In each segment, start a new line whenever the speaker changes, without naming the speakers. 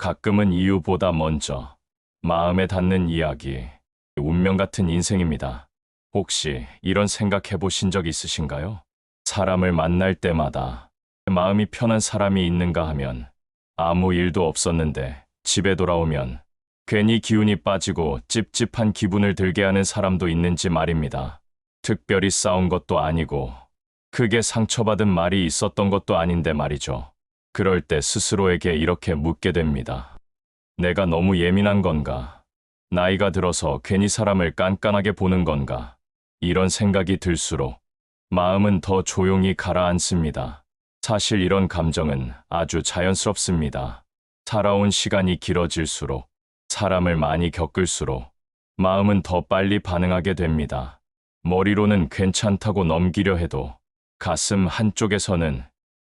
가끔은 이유보다 먼저 마음에 닿는 이야기, 운명 같은 인생입니다. 혹시 이런 생각해 보신 적 있으신가요? 사람을 만날 때마다 마음이 편한 사람이 있는가 하면 아무 일도 없었는데 집에 돌아오면 괜히 기운이 빠지고 찝찝한 기분을 들게 하는 사람도 있는지 말입니다. 특별히 싸운 것도 아니고 크게 상처받은 말이 있었던 것도 아닌데 말이죠. 그럴 때 스스로에게 이렇게 묻게 됩니다. 내가 너무 예민한 건가? 나이가 들어서 괜히 사람을 깐깐하게 보는 건가? 이런 생각이 들수록 마음은 더 조용히 가라앉습니다. 사실 이런 감정은 아주 자연스럽습니다. 살아온 시간이 길어질수록, 사람을 많이 겪을수록 마음은 더 빨리 반응하게 됩니다. 머리로는 괜찮다고 넘기려 해도 가슴 한쪽에서는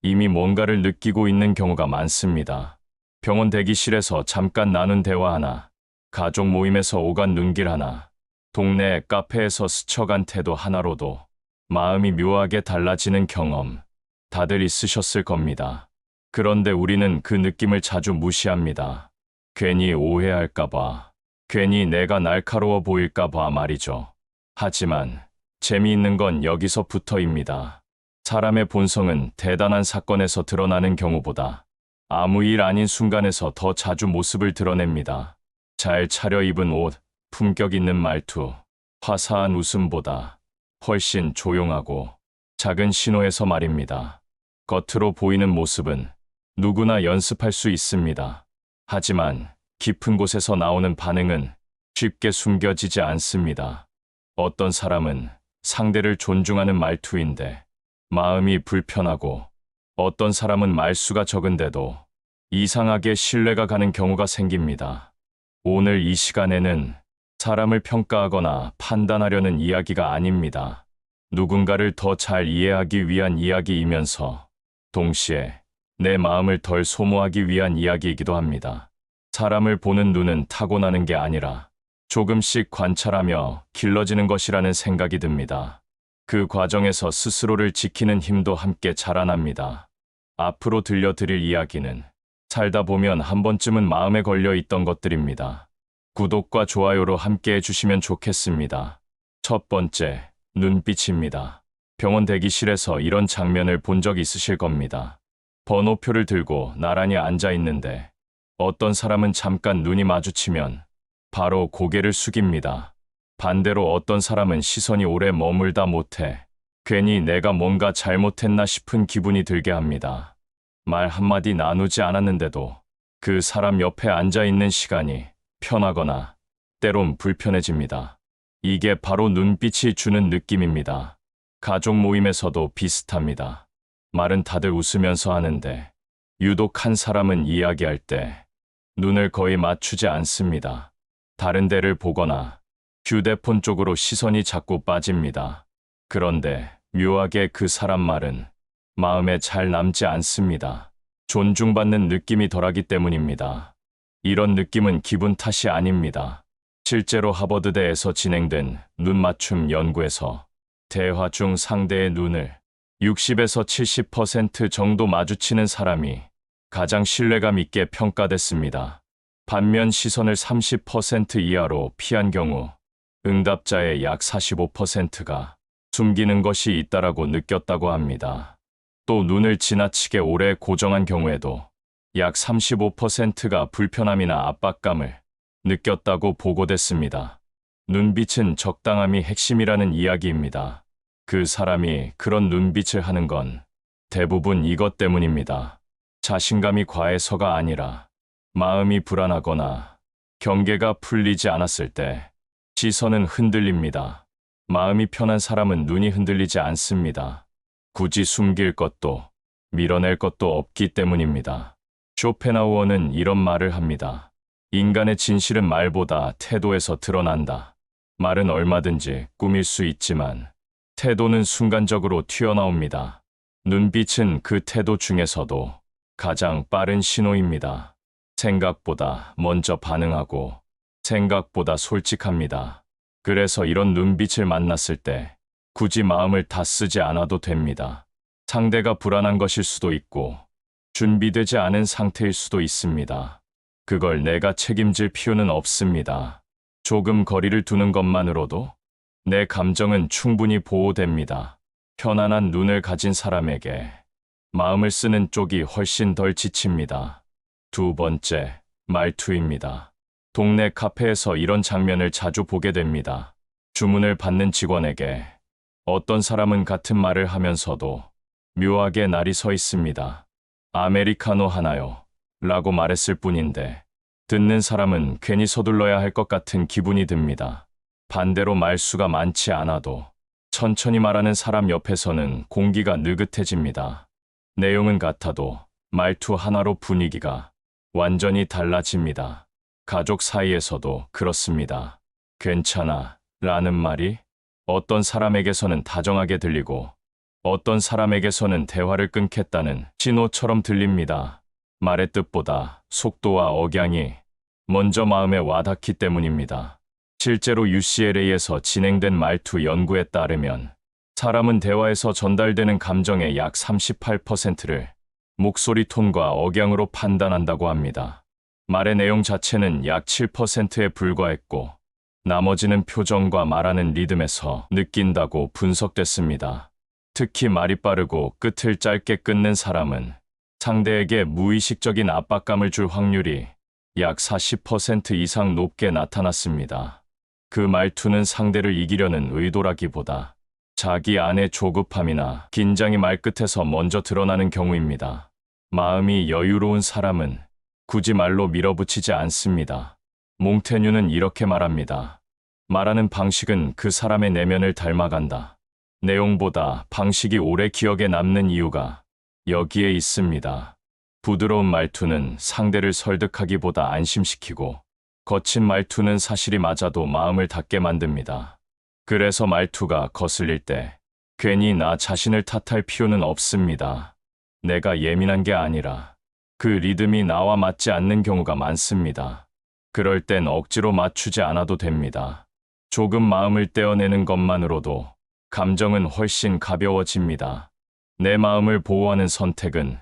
이미 뭔가를 느끼고 있는 경우가 많습니다. 병원 대기실에서 잠깐 나눈 대화 하나, 가족 모임에서 오간 눈길 하나, 동네 카페에서 스쳐간 태도 하나로도 마음이 묘하게 달라지는 경험 다들 있으셨을 겁니다. 그런데 우리는 그 느낌을 자주 무시합니다. 괜히 오해할까봐, 괜히 내가 날카로워 보일까봐 말이죠. 하지만 재미있는 건 여기서부터입니다. 사람의 본성은 대단한 사건에서 드러나는 경우보다 아무 일 아닌 순간에서 더 자주 모습을 드러냅니다. 잘 차려입은 옷, 품격 있는 말투, 화사한 웃음보다 훨씬 조용하고 작은 신호에서 말입니다. 겉으로 보이는 모습은 누구나 연습할 수 있습니다. 하지만 깊은 곳에서 나오는 반응은 쉽게 숨겨지지 않습니다. 어떤 사람은 상대를 존중하는 말투인데 마음이 불편하고, 어떤 사람은 말수가 적은데도 이상하게 신뢰가 가는 경우가 생깁니다. 오늘 이 시간에는 사람을 평가하거나 판단하려는 이야기가 아닙니다. 누군가를 더 잘 이해하기 위한 이야기이면서 동시에 내 마음을 덜 소모하기 위한 이야기이기도 합니다. 사람을 보는 눈은 타고나는 게 아니라 조금씩 관찰하며 길러지는 것이라는 생각이 듭니다. 그 과정에서 스스로를 지키는 힘도 함께 자라납니다. 앞으로 들려드릴 이야기는 살다 보면 한 번쯤은 마음에 걸려 있던 것들입니다. 구독과 좋아요로 함께 해주시면 좋겠습니다. 첫 번째, 눈빛입니다. 병원 대기실에서 이런 장면을 본 적 있으실 겁니다. 번호표를 들고 나란히 앉아 있는데 어떤 사람은 잠깐 눈이 마주치면 바로 고개를 숙입니다. 반대로 어떤 사람은 시선이 오래 머물다 못해 괜히 내가 뭔가 잘못했나 싶은 기분이 들게 합니다. 말 한마디 나누지 않았는데도 그 사람 옆에 앉아 있는 시간이 편하거나 때론 불편해집니다. 이게 바로 눈빛이 주는 느낌입니다. 가족 모임에서도 비슷합니다. 말은 다들 웃으면서 하는데 유독 한 사람은 이야기할 때 눈을 거의 맞추지 않습니다. 다른 데를 보거나 휴대폰 쪽으로 시선이 자꾸 빠집니다. 그런데 묘하게 그 사람 말은 마음에 잘 남지 않습니다. 존중받는 느낌이 덜하기 때문입니다. 이런 느낌은 기분 탓이 아닙니다. 실제로 하버드대에서 진행된 눈 맞춤 연구에서 대화 중 상대의 눈을 60에서 70% 정도 마주치는 사람이 가장 신뢰감 있게 평가됐습니다. 반면 시선을 30% 이하로 피한 경우 응답자의 약 45%가 숨기는 것이 있다라고 느꼈다고 합니다. 또 눈을 지나치게 오래 고정한 경우에도 약 35%가 불편함이나 압박감을 느꼈다고 보고됐습니다. 눈빛은 적당함이 핵심이라는 이야기입니다. 그 사람이 그런 눈빛을 하는 건 대부분 이것 때문입니다. 자신감이 과해서가 아니라 마음이 불안하거나 경계가 풀리지 않았을 때 시선은 흔들립니다. 마음이 편한 사람은 눈이 흔들리지 않습니다. 굳이 숨길 것도 밀어낼 것도 없기 때문입니다. 쇼펜하우어는 이런 말을 합니다. 인간의 진실은 말보다 태도에서 드러난다. 말은 얼마든지 꾸밀 수 있지만 태도는 순간적으로 튀어나옵니다. 눈빛은 그 태도 중에서도 가장 빠른 신호입니다. 생각보다 먼저 반응하고 생각보다 솔직합니다. 그래서 이런 눈빛을 만났을 때 굳이 마음을 다 쓰지 않아도 됩니다. 상대가 불안한 것일 수도 있고 준비되지 않은 상태일 수도 있습니다. 그걸 내가 책임질 필요는 없습니다. 조금 거리를 두는 것만으로도 내 감정은 충분히 보호됩니다. 편안한 눈을 가진 사람에게 마음을 쓰는 쪽이 훨씬 덜 지칩니다. 두 번째, 말투입니다. 동네 카페에서 이런 장면을 자주 보게 됩니다. 주문을 받는 직원에게 어떤 사람은 같은 말을 하면서도 묘하게 날이 서 있습니다. 아메리카노 하나요? 라고 말했을 뿐인데 듣는 사람은 괜히 서둘러야 할 것 같은 기분이 듭니다. 반대로 말수가 많지 않아도 천천히 말하는 사람 옆에서는 공기가 느긋해집니다. 내용은 같아도 말투 하나로 분위기가 완전히 달라집니다. 가족 사이에서도 그렇습니다. 괜찮아 라는 말이 어떤 사람에게서는 다정하게 들리고 어떤 사람에게서는 대화를 끊겠다는 신호처럼 들립니다. 말의 뜻보다 속도와 억양이 먼저 마음에 와닿기 때문입니다. 실제로 UCLA에서 진행된 말투 연구에 따르면 사람은 대화에서 전달되는 감정의 약 38%를 목소리 톤과 억양으로 판단한다고 합니다. 말의 내용 자체는 약 7%에 불과했고 나머지는 표정과 말하는 리듬에서 느낀다고 분석됐습니다. 특히 말이 빠르고 끝을 짧게 끊는 사람은 상대에게 무의식적인 압박감을 줄 확률이 약 40% 이상 높게 나타났습니다. 그 말투는 상대를 이기려는 의도라기보다 자기 안의 조급함이나 긴장이 말끝에서 먼저 드러나는 경우입니다. 마음이 여유로운 사람은 굳이 말로 밀어붙이지 않습니다. 몽테뉴는 이렇게 말합니다. 말하는 방식은 그 사람의 내면을 닮아간다. 내용보다 방식이 오래 기억에 남는 이유가 여기에 있습니다. 부드러운 말투는 상대를 설득하기보다 안심시키고 거친 말투는 사실이 맞아도 마음을 닫게 만듭니다. 그래서 말투가 거슬릴 때 괜히 나 자신을 탓할 필요는 없습니다. 내가 예민한 게 아니라 그 리듬이 나와 맞지 않는 경우가 많습니다. 그럴 땐 억지로 맞추지 않아도 됩니다. 조금 마음을 떼어내는 것만으로도 감정은 훨씬 가벼워집니다. 내 마음을 보호하는 선택은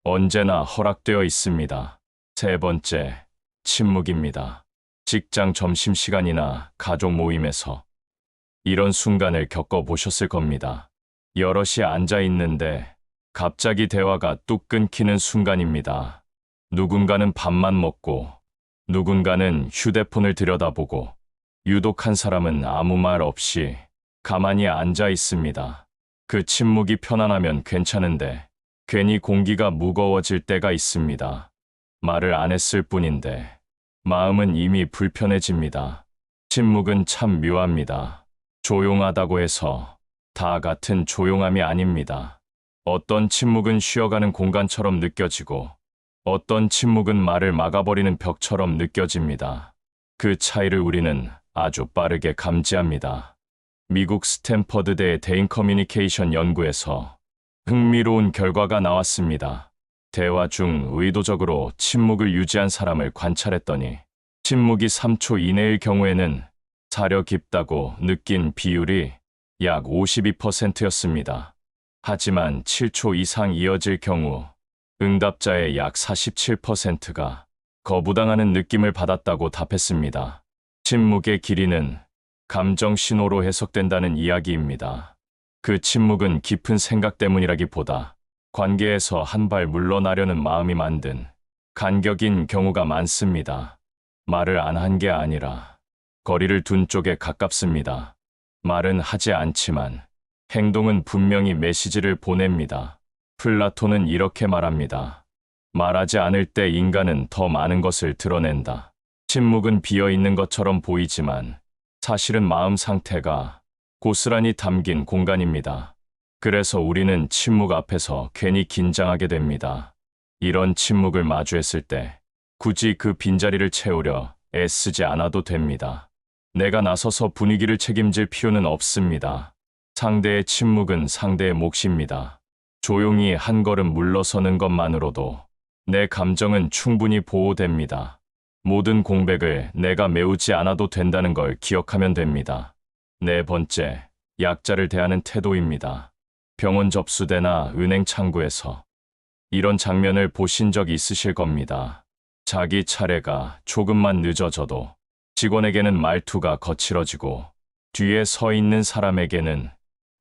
언제나 허락되어 있습니다. 세 번째, 침묵입니다. 직장 점심시간이나 가족 모임에서 이런 순간을 겪어보셨을 겁니다. 여럿이 앉아 있는데 갑자기 대화가 뚝 끊기는 순간입니다. 누군가는 밥만 먹고 누군가는 휴대폰을 들여다보고 유독 한 사람은 아무 말 없이 가만히 앉아 있습니다. 그 침묵이 편안하면 괜찮은데 괜히 공기가 무거워질 때가 있습니다. 말을 안 했을 뿐인데 마음은 이미 불편해집니다. 침묵은 참 묘합니다. 조용하다고 해서 다 같은 조용함이 아닙니다. 어떤 침묵은 쉬어가는 공간처럼 느껴지고 어떤 침묵은 말을 막아버리는 벽처럼 느껴집니다. 그 차이를 우리는 아주 빠르게 감지합니다. 미국 스탠퍼드대 대인 커뮤니케이션 연구에서 흥미로운 결과가 나왔습니다. 대화 중 의도적으로 침묵을 유지한 사람을 관찰했더니 침묵이 3초 이내일 경우에는 사려 깊다고 느낀 비율이 약 52%였습니다. 하지만 7초 이상 이어질 경우 응답자의 약 47%가 거부당하는 느낌을 받았다고 답했습니다. 침묵의 길이는 감정 신호로 해석된다는 이야기입니다. 그 침묵은 깊은 생각 때문이라기보다 관계에서 한 발 물러나려는 마음이 만든 간격인 경우가 많습니다. 말을 안 한 게 아니라 거리를 둔 쪽에 가깝습니다. 말은 하지 않지만 행동은 분명히 메시지를 보냅니다. 플라톤은 이렇게 말합니다. 말하지 않을 때 인간은 더 많은 것을 드러낸다. 침묵은 비어 있는 것처럼 보이지만 사실은 마음 상태가 고스란히 담긴 공간입니다. 그래서 우리는 침묵 앞에서 괜히 긴장하게 됩니다. 이런 침묵을 마주했을 때 굳이 그 빈자리를 채우려 애쓰지 않아도 됩니다. 내가 나서서 분위기를 책임질 필요는 없습니다. 상대의 침묵은 상대의 몫입니다. 조용히 한 걸음 물러서는 것만으로도 내 감정은 충분히 보호됩니다. 모든 공백을 내가 메우지 않아도 된다는 걸 기억하면 됩니다. 네 번째, 약자를 대하는 태도입니다. 병원 접수대나 은행 창구에서 이런 장면을 보신 적 있으실 겁니다. 자기 차례가 조금만 늦어져도 직원에게는 말투가 거칠어지고 뒤에 서 있는 사람에게는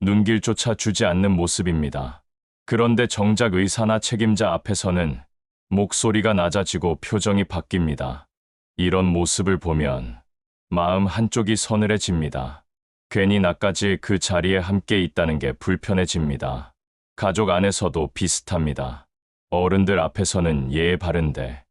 눈길조차 주지 않는 모습입니다. 그런데 정작 의사나 책임자 앞에서는 목소리가 낮아지고 표정이 바뀝니다. 이런 모습을 보면 마음 한쪽이 서늘해집니다. 괜히 나까지 그 자리에 함께 있다는 게 불편해집니다. 가족 안에서도 비슷합니다. 어른들 앞에서는 예의 바른데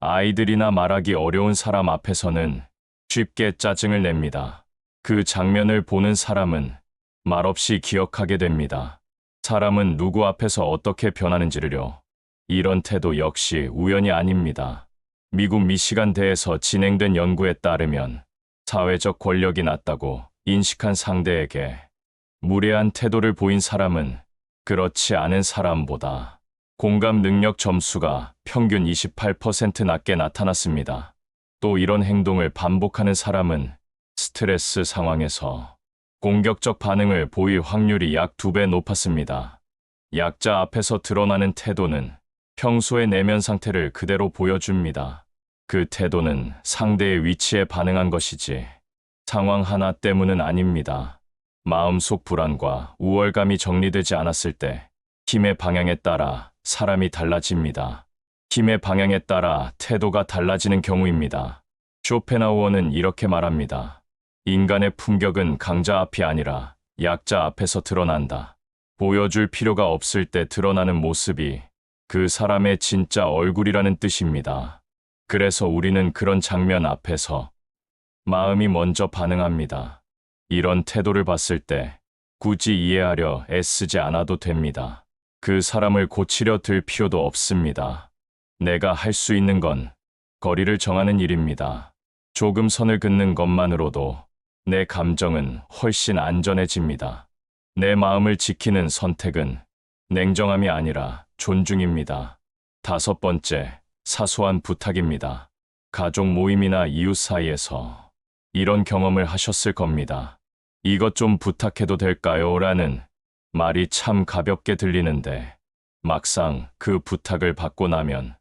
아이들이나 말하기 어려운 사람 앞에서는 쉽게 짜증을 냅니다. 그 장면을 보는 사람은 말없이 기억하게 됩니다. 사람은 누구 앞에서 어떻게 변하는지를요. 이런 태도 역시 우연이 아닙니다. 미국 미시간대에서 진행된 연구에 따르면 사회적 권력이 낮다고 인식한 상대에게 무례한 태도를 보인 사람은 그렇지 않은 사람보다 공감 능력 점수가 평균 28% 낮게 나타났습니다. 또 이런 행동을 반복하는 사람은 스트레스 상황에서 공격적 반응을 보일 확률이 약 2배 높았습니다. 약자 앞에서 드러나는 태도는 평소의 내면 상태를 그대로 보여줍니다. 그 태도는 상대의 위치에 반응한 것이지 상황 하나 때문은 아닙니다. 마음속 불안과 우월감이 정리되지 않았을 때 힘의 방향에 따라 사람이 달라집니다. 힘의 방향에 따라 태도가 달라지는 경우입니다. 쇼펜하우어는 이렇게 말합니다. 인간의 품격은 강자 앞이 아니라 약자 앞에서 드러난다. 보여줄 필요가 없을 때 드러나는 모습이 그 사람의 진짜 얼굴이라는 뜻입니다. 그래서 우리는 그런 장면 앞에서 마음이 먼저 반응합니다. 이런 태도를 봤을 때 굳이 이해하려 애쓰지 않아도 됩니다. 그 사람을 고치려 들 필요도 없습니다. 내가 할 수 있는 건 거리를 정하는 일입니다. 조금 선을 긋는 것만으로도 내 감정은 훨씬 안전해집니다. 내 마음을 지키는 선택은 냉정함이 아니라 존중입니다. 5번째, 사소한 부탁입니다. 가족 모임이나 이웃 사이에서 이런 경험을 하셨을 겁니다. 이것 좀 부탁해도 될까요? 라는 말이 참 가볍게 들리는데 막상 그 부탁을 받고 나면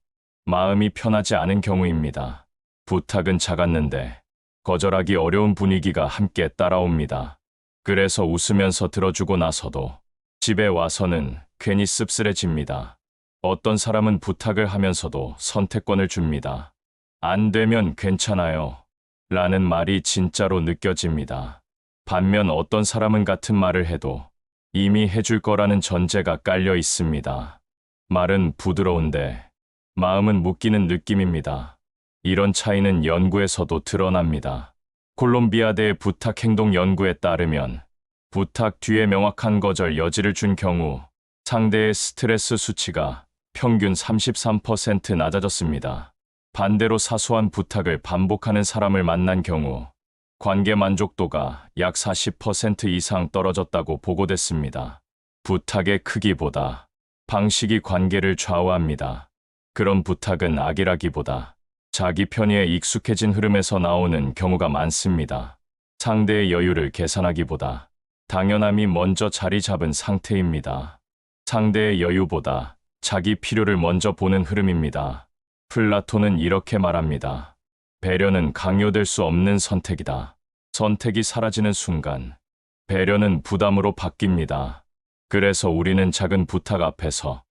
마음이 편하지 않은 경우입니다. 부탁은 작았는데 거절하기 어려운 분위기가 함께 따라옵니다. 그래서 웃으면서 들어주고 나서도 집에 와서는 괜히 씁쓸해집니다. 어떤 사람은 부탁을 하면서도 선택권을 줍니다. 안 되면 괜찮아요. 라는 말이 진짜로 느껴집니다. 반면 어떤 사람은 같은 말을 해도 이미 해줄 거라는 전제가 깔려 있습니다. 말은 부드러운데 마음은 묶이는 느낌입니다. 이런 차이는 연구에서도 드러납니다. 콜롬비아대 부탁 행동 연구에 따르면 부탁 뒤에 명확한 거절 여지를 준 경우 상대의 스트레스 수치가 평균 33% 낮아졌습니다. 반대로 사소한 부탁을 반복하는 사람을 만난 경우 관계 만족도가 약 40% 이상 떨어졌다고 보고됐습니다. 부탁의 크기보다 방식이 관계를 좌우합니다. 그런 부탁은 악이라기보다 자기 편의에 익숙해진 흐름에서 나오는 경우가 많습니다. 상대의 여유를 계산하기보다 당연함이 먼저 자리 잡은 상태입니다. 상대의 여유보다 자기 필요를 먼저 보는 흐름입니다. 플라톤은 이렇게 말합니다. 배려는 강요될 수 없는 선택이다. 선택이 사라지는 순간 배려는 부담으로 바뀝니다. 그래서 우리는 작은 부탁 앞에서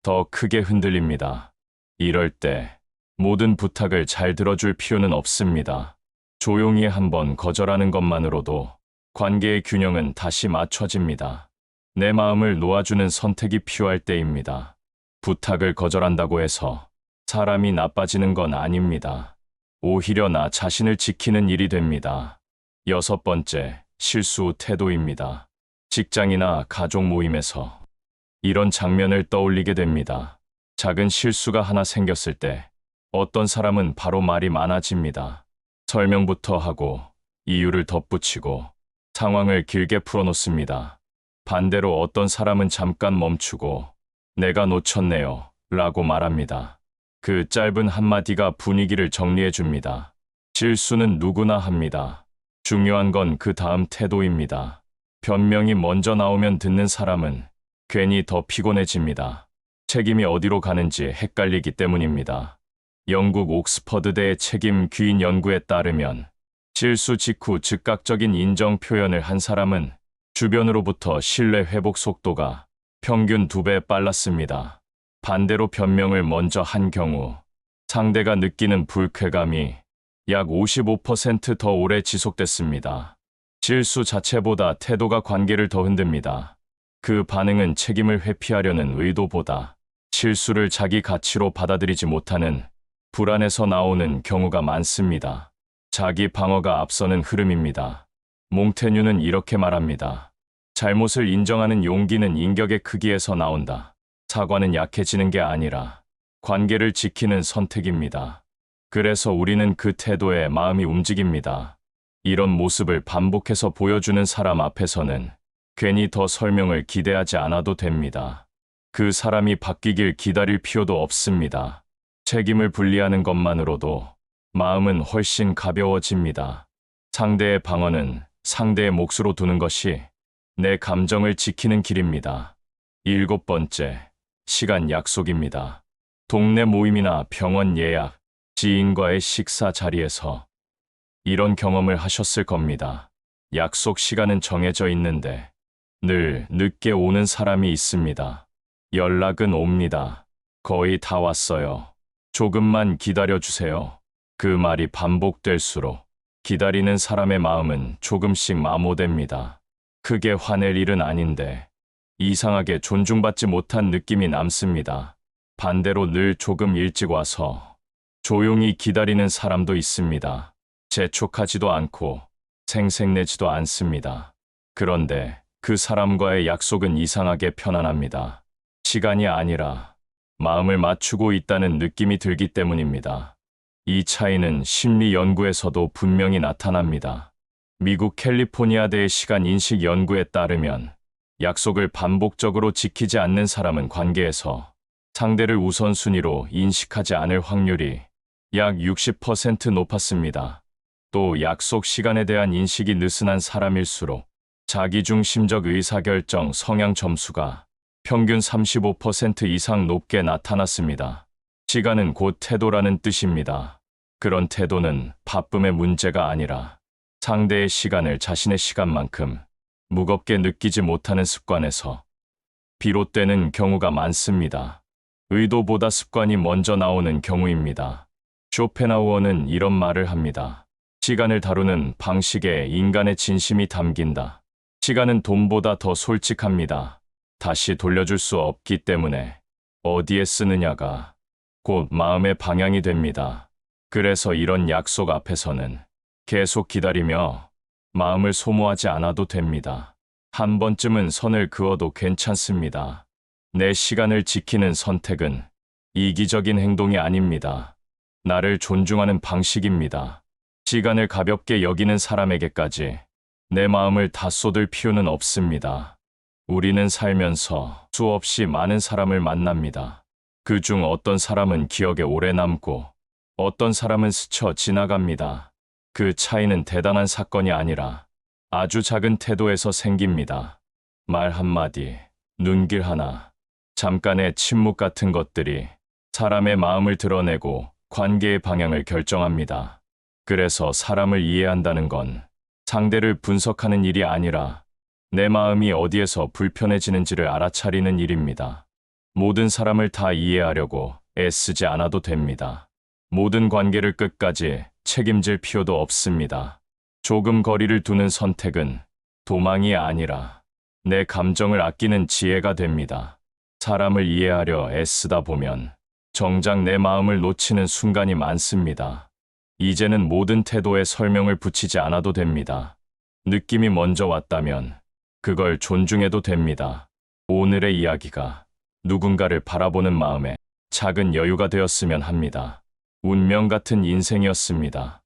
더 크게 흔들립니다. 이럴 때 모든 부탁을 잘 들어줄 필요는 없습니다. 조용히 한번 거절하는 것만으로도 관계의 균형은 다시 맞춰집니다. 내 마음을 놓아주는 선택이 필요할 때입니다. 부탁을 거절한다고 해서 사람이 나빠지는 건 아닙니다. 오히려 나 자신을 지키는 일이 됩니다. 6번째, 실수 후 태도입니다. 직장이나 가족 모임에서 이런 장면을 떠올리게 됩니다. 작은 실수가 하나 생겼을 때 어떤 사람은 바로 말이 많아집니다. 설명부터 하고 이유를 덧붙이고 상황을 길게 풀어놓습니다. 반대로 어떤 사람은 잠깐 멈추고 내가 놓쳤네요 라고 말합니다. 그 짧은 한마디가 분위기를 정리해 줍니다. 실수는 누구나 합니다. 중요한 건 그 다음 태도입니다. 변명이 먼저 나오면 듣는 사람은 괜히 더 피곤해집니다. 책임이 어디로 가는지 헷갈리기 때문입니다. 영국 옥스퍼드대의 책임 귀인 연구에 따르면 실수 직후 즉각적인 인정 표현을 한 사람은 주변으로부터 신뢰 회복 속도가 평균 2배 빨랐습니다. 반대로 변명을 먼저 한 경우 상대가 느끼는 불쾌감이 약 55% 더 오래 지속됐습니다. 실수 자체보다 태도가 관계를 더 흔듭니다. 그 반응은 책임을 회피하려는 의도보다 실수를 자기 가치로 받아들이지 못하는 불안에서 나오는 경우가 많습니다. 자기 방어가 앞서는 흐름입니다. 몽테뉴는 이렇게 말합니다. 잘못을 인정하는 용기는 인격의 크기에서 나온다. 사과는 약해지는 게 아니라 관계를 지키는 선택입니다. 그래서 우리는 그 태도에 마음이 움직입니다. 이런 모습을 반복해서 보여주는 사람 앞에서는 괜히 더 설명을 기대하지 않아도 됩니다. 그 사람이 바뀌길 기다릴 필요도 없습니다. 책임을 분리하는 것만으로도 마음은 훨씬 가벼워집니다. 상대의 방어는 상대의 몫으로 두는 것이 내 감정을 지키는 길입니다. 7번째, 시간 약속입니다. 동네 모임이나 병원 예약, 지인과의 식사 자리에서 이런 경험을 하셨을 겁니다. 약속 시간은 정해져 있는데 늘 늦게 오는 사람이 있습니다. 연락은 옵니다. 거의 다 왔어요. 조금만 기다려주세요. 그 말이 반복될수록 기다리는 사람의 마음은 조금씩 마모됩니다. 크게 화낼 일은 아닌데 이상하게 존중받지 못한 느낌이 남습니다. 반대로 늘 조금 일찍 와서 조용히 기다리는 사람도 있습니다. 재촉하지도 않고 생색내지도 않습니다. 그런데 그 사람과의 약속은 이상하게 편안합니다. 시간이 아니라 마음을 맞추고 있다는 느낌이 들기 때문입니다. 이 차이는 심리 연구에서도 분명히 나타납니다. 미국 캘리포니아대의 시간 인식 연구에 따르면 약속을 반복적으로 지키지 않는 사람은 관계에서 상대를 우선순위로 인식하지 않을 확률이 약 60% 높았습니다. 또 약속 시간에 대한 인식이 느슨한 사람일수록 자기중심적 의사결정 성향 점수가 평균 35% 이상 높게 나타났습니다. 시간은 곧 태도라는 뜻입니다. 그런 태도는 바쁨의 문제가 아니라 상대의 시간을 자신의 시간만큼 무겁게 느끼지 못하는 습관에서 비롯되는 경우가 많습니다. 의도보다 습관이 먼저 나오는 경우입니다. 쇼펜하우어는 이런 말을 합니다. 시간을 다루는 방식에 인간의 진심이 담긴다. 시간은 돈보다 더 솔직합니다. 다시 돌려줄 수 없기 때문에 어디에 쓰느냐가 곧 마음의 방향이 됩니다. 그래서 이런 약속 앞에서는 계속 기다리며 마음을 소모하지 않아도 됩니다. 한 번쯤은 선을 그어도 괜찮습니다. 내 시간을 지키는 선택은 이기적인 행동이 아닙니다. 나를 존중하는 방식입니다. 시간을 가볍게 여기는 사람에게까지 내 마음을 다 쏟을 필요는 없습니다. 우리는 살면서 수없이 많은 사람을 만납니다. 그중 어떤 사람은 기억에 오래 남고 어떤 사람은 스쳐 지나갑니다. 그 차이는 대단한 사건이 아니라 아주 작은 태도에서 생깁니다. 말 한마디, 눈길 하나, 잠깐의 침묵 같은 것들이 사람의 마음을 드러내고 관계의 방향을 결정합니다. 그래서 사람을 이해한다는 건 상대를 분석하는 일이 아니라 내 마음이 어디에서 불편해지는지를 알아차리는 일입니다. 모든 사람을 다 이해하려고 애쓰지 않아도 됩니다. 모든 관계를 끝까지 책임질 필요도 없습니다. 조금 거리를 두는 선택은 도망이 아니라 내 감정을 아끼는 지혜가 됩니다. 사람을 이해하려 애쓰다 보면 정작 내 마음을 놓치는 순간이 많습니다. 이제는 모든 태도에 설명을 붙이지 않아도 됩니다. 느낌이 먼저 왔다면 그걸 존중해도 됩니다. 오늘의 이야기가 누군가를 바라보는 마음에 작은 여유가 되었으면 합니다. 운명 같은 인생이었습니다.